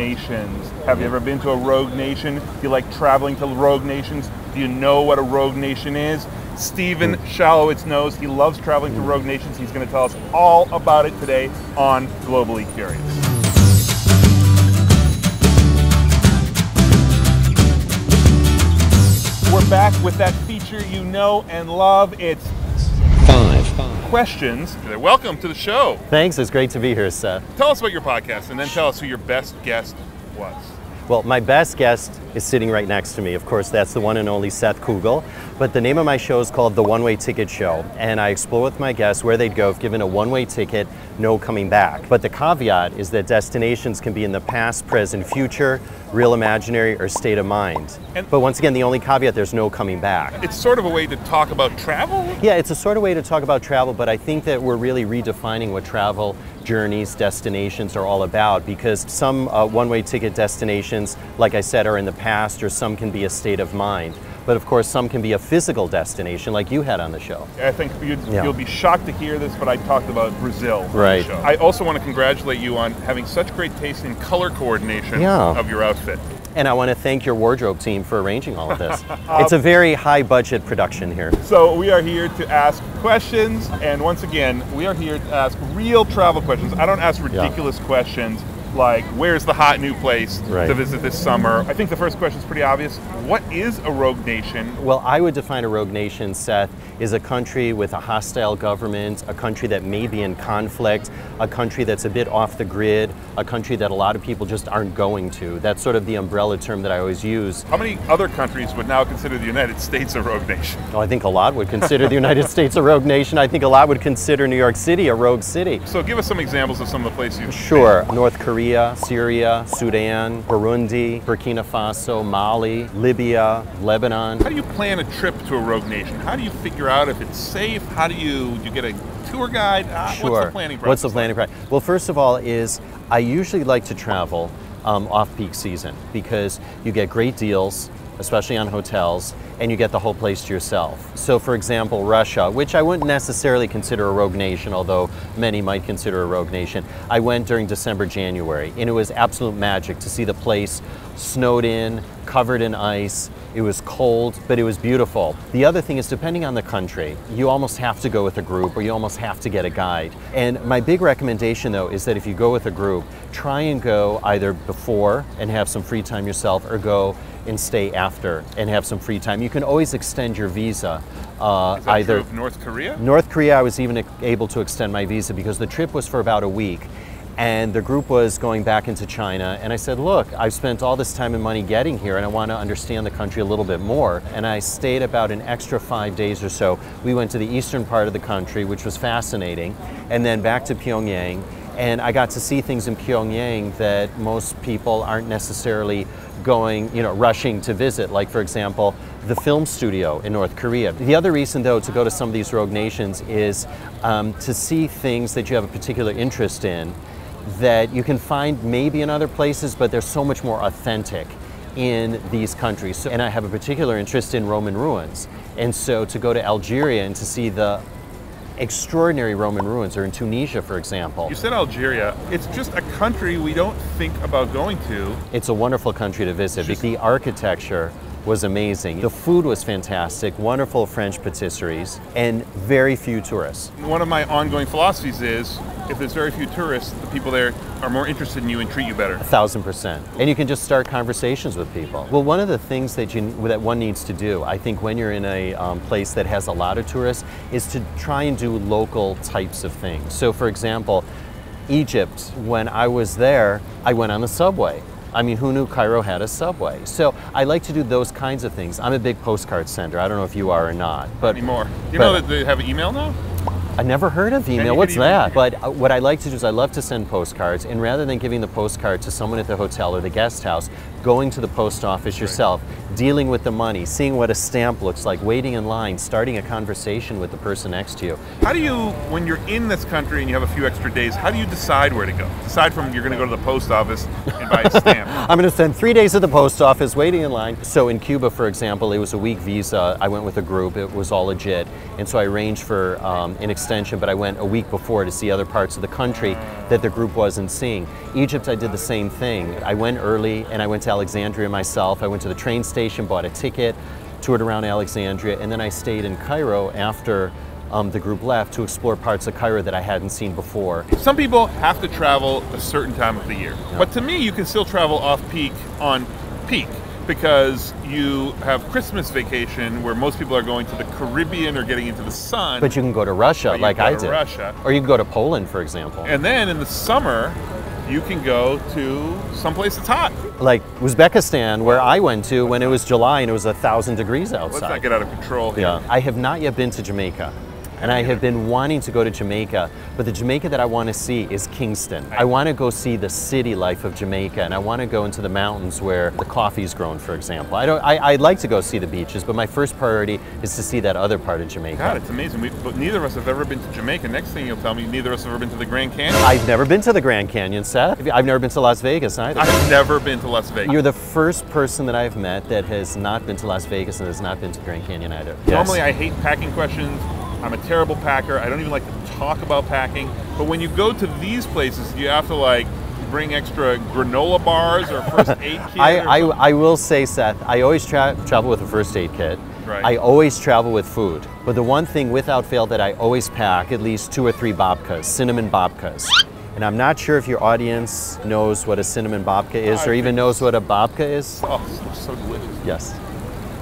nations. Have you ever been to a rogue nation? Do you like traveling to rogue nations? Do you know what a rogue nation is? Stephen Shalowitz knows. He loves traveling to rogue nations. He's going to tell us all about it today on Globally Curious. We're back with that feature you know and love. It's five questions. Welcome to the show. Thanks, it's great to be here, Seth. Tell us about your podcast and then tell us who your best guest was. Well, my best guest is sitting right next to me. Of course, that's the one and only Seth Kugel. But the name of my show is called The One-Way Ticket Show. And I explore with my guests where they'd go if given a one-way ticket, no coming back. But the caveat is that destinations can be in the past, present, future, real, imaginary, or state of mind. But once again, the only caveat, there's no coming back. It's sort of a way to talk about travel? Yeah, it's a sort of way to talk about travel, but I think that we're really redefining what travel journeys, destinations are all about, because some one-way ticket destinations, like I said, are in the past, or some can be a state of mind. But of course, some can be a physical destination, like you had on the show. I think you'll be shocked to hear this, but I talked about Brazil on the show. I also want to congratulate you on having such great taste in color coordination of your outfit. And I want to thank your wardrobe team for arranging all of this. It's a very high budget production here. So we are here to ask questions, and once again, we are here to ask real travel questions. I don't ask ridiculous questions like, where's the hot new place to visit this summer? I think the first question is pretty obvious. What is a rogue nation? Well, I would define a rogue nation, Seth, is a country with a hostile government, a country that may be in conflict, a country that's a bit off the grid, a country that a lot of people just aren't going to. That's sort of the umbrella term that I always use. How many other countries would now consider the United States a rogue nation? Oh, I think a lot would consider the United States a rogue nation. I think a lot would consider New York City a rogue city. So give us some examples of some of the places you've Sure. Been. North Korea, Syria, Sudan, Burundi, Burkina Faso, Mali, Libya, Lebanon. How do you plan a trip to a rogue nation? How do you figure out if it's safe? How do you get a tour guide? Sure. What's the planning process? What's the planning process? Well, first of all is I usually like to travel off-peak season because you get great deals, especially on hotels, and you get the whole place to yourself. So for example, Russia, which I wouldn't necessarily consider a rogue nation, although many might consider a rogue nation, I went during December, January, and it was absolute magic to see the place snowed in, covered in ice. It was cold, but it was beautiful. The other thing is, depending on the country, you almost have to go with a group or you almost have to get a guide. And my big recommendation though is that if you go with a group, try and go either before and have some free time yourself, or go and stay after and have some free time. You can always extend your visa. Is that either true of North Korea? North Korea, I was even able to extend my visa because the trip was for about a week. And the group was going back into China, and I said, look, I've spent all this time and money getting here and I want to understand the country a little bit more. And I stayed about an extra 5 days or so. We went to the eastern part of the country, which was fascinating, and then back to Pyongyang. And I got to see things in Pyongyang that most people aren't necessarily going, rushing to visit. Like, for example, the film studio in North Korea. The other reason, though, to go to some of these rogue nations is to see things that you have a particular interest in that you can find maybe in other places, but they're so much more authentic in these countries. And I have a particular interest in Roman ruins. And so to go to Algeria and to see the extraordinary Roman ruins, or in Tunisia, for example. You said Algeria. It's just a country we don't think about going to. It's a wonderful country to visit. The architecture was amazing. The food was fantastic, wonderful French patisseries, and very few tourists. One of my ongoing philosophies is, if there's very few tourists, the people there are more interested in you and treat you better. 1000%. And you can just start conversations with people. Well, one of the things that one needs to do, I think, when you're in a place that has a lot of tourists, is to try and do local types of things. So for example, Egypt, when I was there, I went on the subway. I mean, who knew Cairo had a subway? So I like to do those kinds of things. I'm a big postcard sender. I don't know if you are or not. But anymore. You know that they have email now? I never heard of email. What's that? But what I like to do is I love to send postcards, and rather than giving the postcard to someone at the hotel or the guest house, going to the post office yourself, dealing with the money, seeing what a stamp looks like, waiting in line, starting a conversation with the person next to you. How do you, when you're in this country and you have a few extra days, how do you decide where to go? Aside from you're going to go to the post office and and buy a stamp. I'm going to spend 3 days at the post office waiting in line. So in Cuba, for example, it was a week visa. I went with a group. It was all legit. And so I arranged for an extension, but I went a week before to see other parts of the country that the group wasn't seeing. Egypt, I did the same thing. I went early and I went to Alexandria myself. I went to the train station, bought a ticket, toured around Alexandria, and then I stayed in Cairo after the group left to explore parts of Cairo that I hadn't seen before. Some people have to travel a certain time of the year, but to me, you can still travel off-peak on peak because you have Christmas vacation where most people are going to the Caribbean or getting into the sun. But you can go to Russia like I did. Russia. Or you can go to Poland, for example. And then in the summer, you can go to someplace that's hot. Like Uzbekistan, where I went to when it was July and it was 1,000 degrees outside. Let's not get out of control here. Yeah. I have not yet been to Jamaica. And I have been wanting to go to Jamaica, but the Jamaica that I want to see is Kingston. I want to go see the city life of Jamaica, and I want to go into the mountains where the coffee's grown, for example. I'd like to go see the beaches, but my first priority is to see that other part of Jamaica. God, it's amazing. But neither of us have ever been to Jamaica. Next thing you'll tell me, neither of us have ever been to the Grand Canyon. I've never been to the Grand Canyon, Seth. I've never been to Las Vegas either. I've never been to Las Vegas. You're the first person that I've met that has not been to Las Vegas and has not been to the Grand Canyon either. Normally I hate packing questions. I'm a terrible packer. I don't even like to talk about packing. But when you go to these places, you have to like bring extra granola bars or first aid kit. I will say, Seth, I always travel with a first aid kit. Right. I always travel with food. But the one thing without fail that I always pack, at least 2 or 3 babkas, cinnamon babkas. And I'm not sure if your audience knows what a cinnamon babka is or even knows what a babka is. Oh, so delicious. Yes.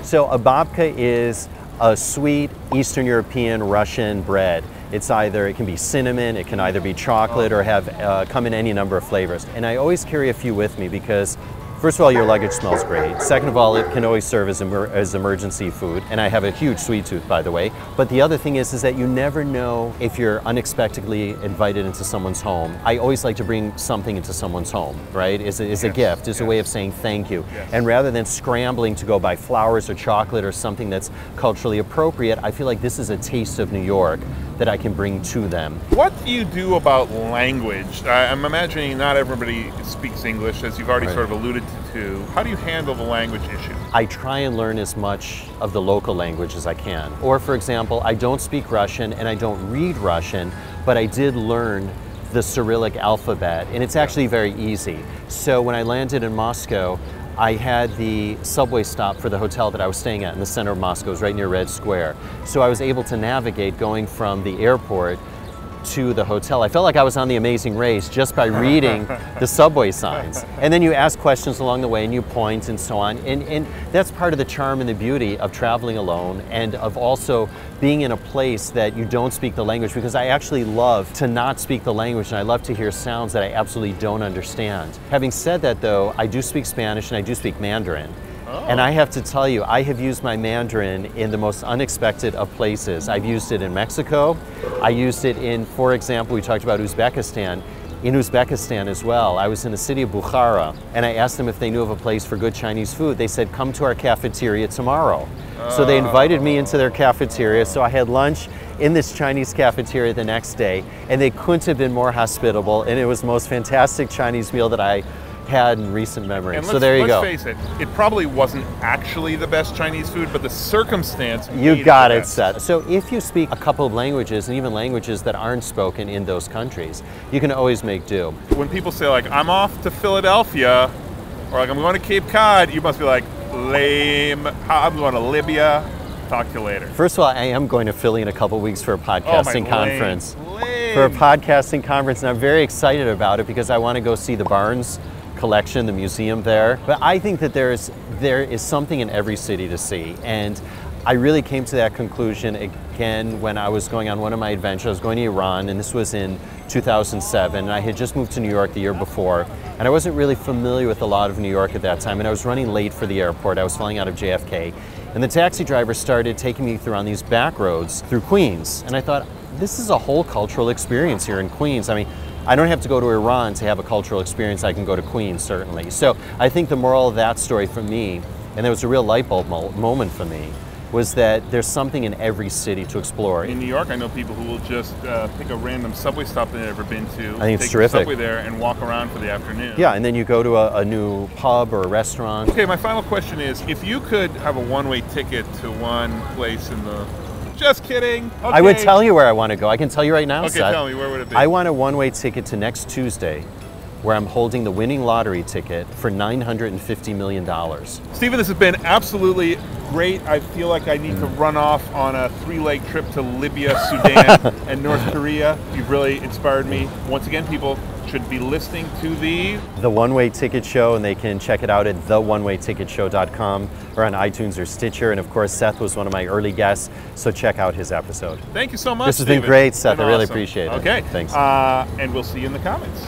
So a babka is a sweet Eastern European Russian bread. It can be cinnamon, it can either be chocolate or have come in any number of flavors. And I always carry a few with me because first of all, your luggage smells great. Second of all, it can always serve as emergency food. And I have a huge sweet tooth, by the way. But the other thing is that you never know if you're unexpectedly invited into someone's home. I always like to bring something into someone's home, right? It's a gift, it's a way of saying thank you. Yes. And rather than scrambling to go buy flowers or chocolate or something that's culturally appropriate, I feel like this is a taste of New York that I can bring to them. What do you do about language? I'm imagining not everybody speaks English, as you've already sort of alluded to. How do you handle the language issue? I try and learn as much of the local language as I can. Or for example, I don't speak Russian and I don't read Russian, but I did learn the Cyrillic alphabet, and it's actually very easy. So when I landed in Moscow, I had the subway stop for the hotel that I was staying at in the center of Moscow. It was right near Red Square. So I was able to navigate going from the airport to the hotel. I felt like I was on The Amazing Race just by reading the subway signs. And then you ask questions along the way and you point and so on. And that's part of the charm and the beauty of traveling alone and of also being in a place that you don't speak the language, because I actually love to not speak the language and I love to hear sounds that I absolutely don't understand. Having said that though, I do speak Spanish and I do speak Mandarin. And I have to tell you, I have used my Mandarin in the most unexpected of places. I've used it in Mexico. I used it in, for example, we talked about Uzbekistan. In Uzbekistan as well, I was in the city of Bukhara, and I asked them if they knew of a place for good Chinese food. They said, come to our cafeteria tomorrow. So they invited me into their cafeteria, so I had lunch in this Chinese cafeteria the next day, and they couldn't have been more hospitable, and it was the most fantastic Chinese meal that I had in recent memory. So there you go. Let's face it, it probably wasn't actually the best Chinese food, but the circumstance made You got it, Seth. So if you speak a couple of languages, and even languages that aren't spoken in those countries, you can always make do. When people say like, I'm off to Philadelphia, or like, I'm going to Cape Cod, you must be like, lame. I'm going to Libya. Talk to you later. First of all, I am going to Philly in a couple of weeks for a podcasting conference. Lame. For a podcasting conference, and I'm very excited about it because I want to go see the Barnes collection, the museum there. But I think that there is something in every city to see, and I really came to that conclusion again when I was going on one of my adventures. I was going to Iran, and this was in 2007, and I had just moved to New York the year before, and I wasn't really familiar with a lot of New York at that time, and I was running late for the airport. I was flying out of JFK, and the taxi driver started taking me through on these back roads through Queens, and I thought, this is a whole cultural experience here in Queens. I mean, I don't have to go to Iran to have a cultural experience. I can go to Queens, certainly. So I think the moral of that story for me, and there was a real light bulb moment for me, was that there's something in every city to explore. In New York, I know people who will just pick a random subway stop they've never been to. I think it's take terrific. the subway there and walk around for the afternoon. Yeah, and then you go to a new pub or a restaurant. Okay, my final question is, if you could have a one-way ticket to one place in the... Just kidding. Okay. I would tell you where I want to go. I can tell you right now, Okay, Seth. tell me, where would it be? I want a one-way ticket to next Tuesday, where I'm holding the winning lottery ticket for $950 million. Stephen, this has been absolutely great. I feel like I need to run off on a 3-leg trip to Libya, Sudan, and North Korea. You've really inspired me. Once again, people should be listening to the One Way Ticket Show, and they can check it out at theonewayticketshow.com or on iTunes or Stitcher. And of course, Seth was one of my early guests, so check out his episode. Thank you so much, This has been Stephen. great, Seth. Been I really awesome. appreciate it. Okay. Thanks. And we'll see you in the comments.